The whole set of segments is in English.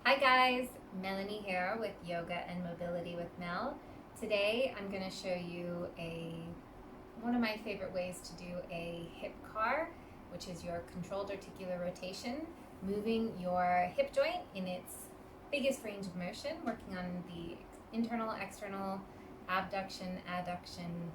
Hi guys, Melanie here with Yoga and Mobility with Mel. Today I'm going to show you one of my favorite ways to do a hip car, which is your controlled articular rotation, moving your hip joint in its biggest range of motion, working on the internal, external, abduction, adduction,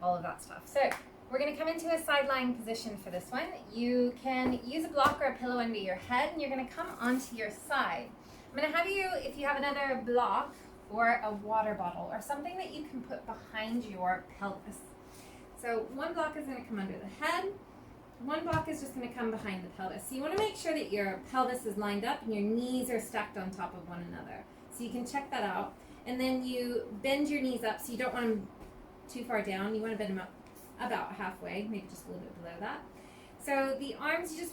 all of that stuff. So we're going to come into a side lying position for this one. You can use a block or a pillow under your head, and you're going to come onto your side. I'm going to have you, if you have another block or a water bottle or something that you can put behind your pelvis. So one block is going to come under the head. One block is just going to come behind the pelvis. So you want to make sure that your pelvis is lined up and your knees are stacked on top of one another. So you can check that out. And then you bend your knees up, so you don't want them too far down. You want to bend them up about halfway, maybe just a little bit below that. So the arms, you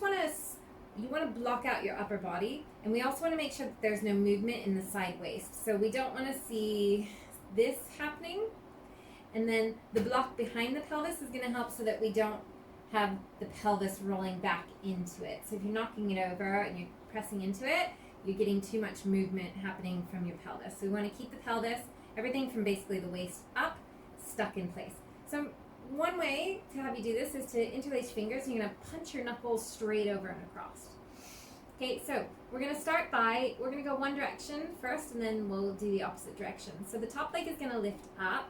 want to block out your upper body, and we also want to make sure that there's no movement in the side waist. So we don't want to see this happening. And then the block behind the pelvis is going to help so that we don't have the pelvis rolling back into it. So if you're knocking it over and you're pressing into it, you're getting too much movement happening from your pelvis. So we want to keep the pelvis, everything from basically the waist up, stuck in place. So one way to have you do this is to interlace your fingers, and you're going to punch your knuckles straight over and across. Okay, so we're going to go one direction first, and then we'll do the opposite direction. So the top leg is going to lift up,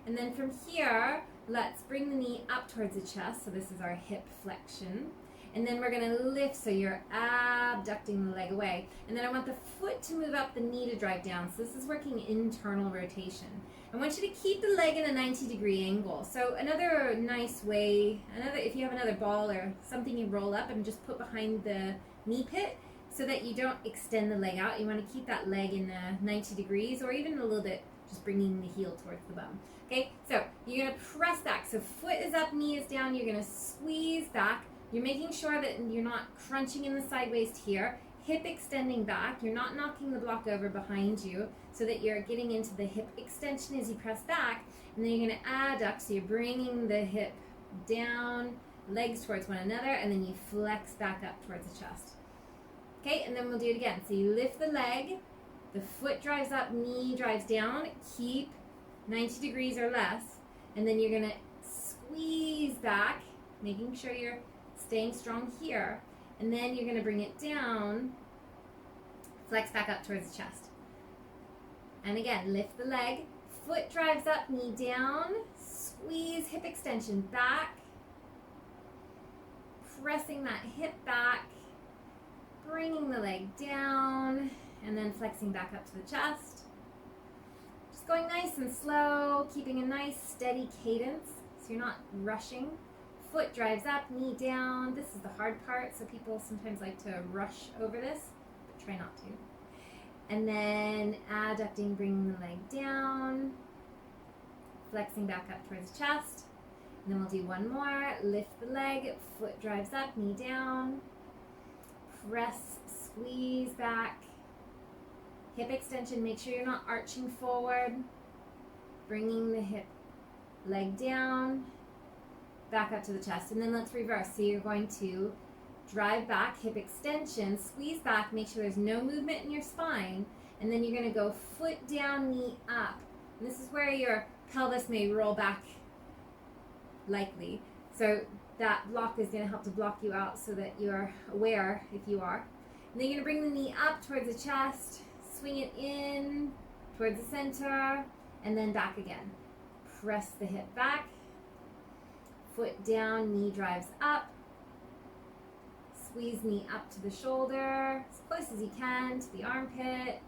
and then from here, let's bring the knee up towards the chest. So this is our hip flexion. And then we're going to lift, so you're abducting the leg away. And then I want the foot to move up, the knee to drive down. So this is working internal rotation. I want you to keep the leg in a 90-degree angle. So another nice way, if you have another ball or something you roll up and just put behind the knee pit so that you don't extend the leg out. You want to keep that leg in 90 degrees, or even a little bit, just bringing the heel towards the bum. Okay, so you're going to press back. So foot is up, knee is down. You're going to squeeze back. You're making sure that you're not crunching in the side waist here. Hip extending back. You're not knocking the block over behind you, so that you're getting into the hip extension as you press back. And then you're going to adduct, so you're bringing the hip down, legs towards one another, and then you flex back up towards the chest. Okay, and then we'll do it again. So you lift the leg, the foot drives up, knee drives down. Keep 90 degrees or less. And then you're going to squeeze back, making sure you're staying strong here, and then you're going to bring it down, flex back up towards the chest. And again, lift the leg, foot drives up, knee down, squeeze, hip extension back, pressing that hip back, bringing the leg down, and then flexing back up to the chest. Just going nice and slow, keeping a nice steady cadence so you're not rushing. Foot drives up, knee down. This is the hard part, so people sometimes like to rush over this, but try not to. And then adducting, bringing the leg down, flexing back up towards the chest. And then we'll do one more. Lift the leg, foot drives up, knee down. Press, squeeze back. Hip extension, make sure you're not arching forward. Bringing the hip, leg down, back up to the chest. And then let's reverse. So you're going to drive back, hip extension, squeeze back, make sure there's no movement in your spine, and then you're going to go foot down, knee up. And this is where your pelvis may roll back, likely. So that block is going to help to block you out so that you're aware if you are. And then you're going to bring the knee up towards the chest, swing it in towards the center, and then back again. Press the hip back. Foot down, knee drives up. Squeeze knee up to the shoulder, as close as you can to the armpit.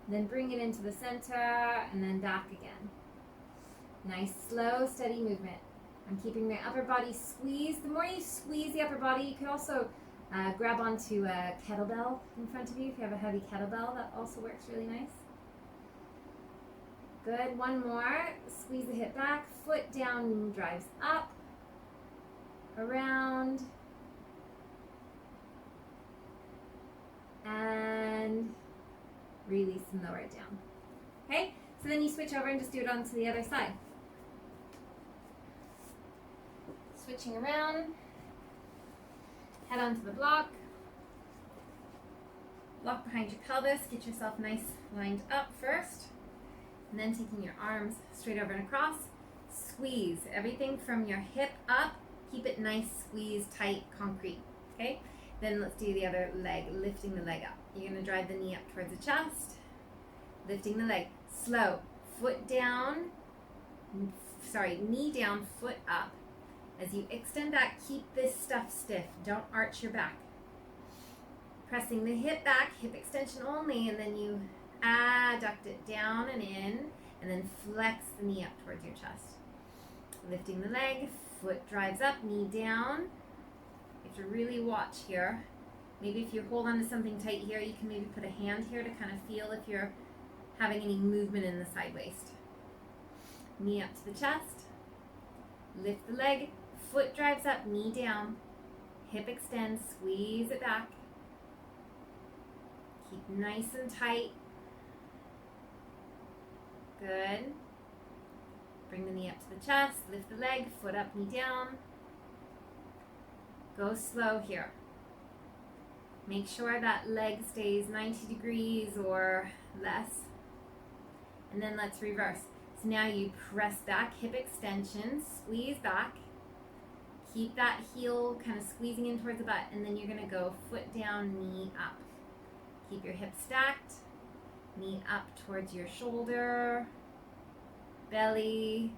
Then bring it into the center, and then back again. Nice, slow, steady movement. I'm keeping my upper body squeezed. The more you squeeze the upper body, you could also grab onto a kettlebell in front of you. If you have a heavy kettlebell, that also works really nice. Good, one more. Squeeze the hip back, foot down, knee drives up. Around, and release and lower it down. Okay, so then you switch over and just do it onto the other side. Switching around, head onto the block, Lock behind your pelvis, get yourself nice lined up first, and then taking your arms straight over and across, squeeze everything from your hip up, keep it nice, squeeze, tight, concrete, okay? Then let's do the other leg, lifting the leg up. You're gonna drive the knee up towards the chest, lifting the leg, slow, foot down, knee down, foot up. As you extend back, keep this stuff stiff, don't arch your back. Pressing the hip back, hip extension only, and then you adduct it down and in, and then flex the knee up towards your chest. Lifting the leg, foot drives up, knee down. You have to really watch here. Maybe if you hold on to something tight here, you can maybe put a hand here to kind of feel if you're having any movement in the side waist. Knee up to the chest, lift the leg, foot drives up, knee down, hip extends, squeeze it back. Keep nice and tight. Good. Bring the knee up to the chest, lift the leg, foot up, knee down. Go slow here. Make sure that leg stays 90 degrees or less. And then let's reverse. So now you press back, hip extension, squeeze back. Keep that heel kind of squeezing in towards the butt, and then you're gonna go foot down, knee up. Keep your hips stacked, knee up towards your shoulder, belly,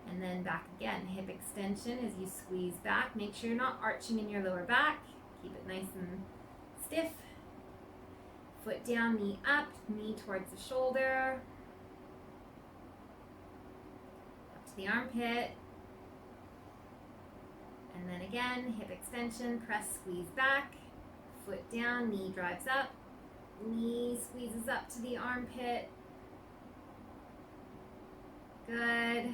and then back again. Hip extension as you squeeze back. Make sure you're not arching in your lower back. Keep it nice and stiff. Foot down, knee up, knee towards the shoulder, up to the armpit, and then again, hip extension, press, squeeze back. Foot down, knee drives up, knee squeezes up to the armpit. Good.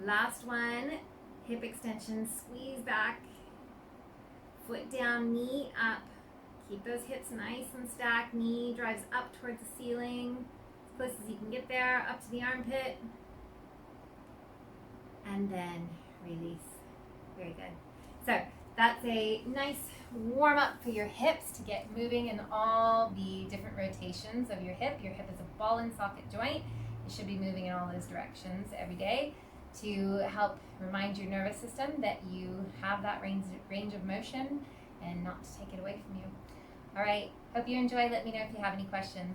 Last one, hip extension, squeeze back, foot down, knee up. Keep those hips nice and stacked, knee drives up towards the ceiling, as close as you can get there, up to the armpit. And then release. Very good. So that's a nice warm up for your hips to get moving in all the different rotations of your hip. Your hip is a ball and socket joint. It should be moving in all those directions every day to help remind your nervous system that you have that range of motion and not to take it away from you. All right, hope you enjoy. Let me know if you have any questions.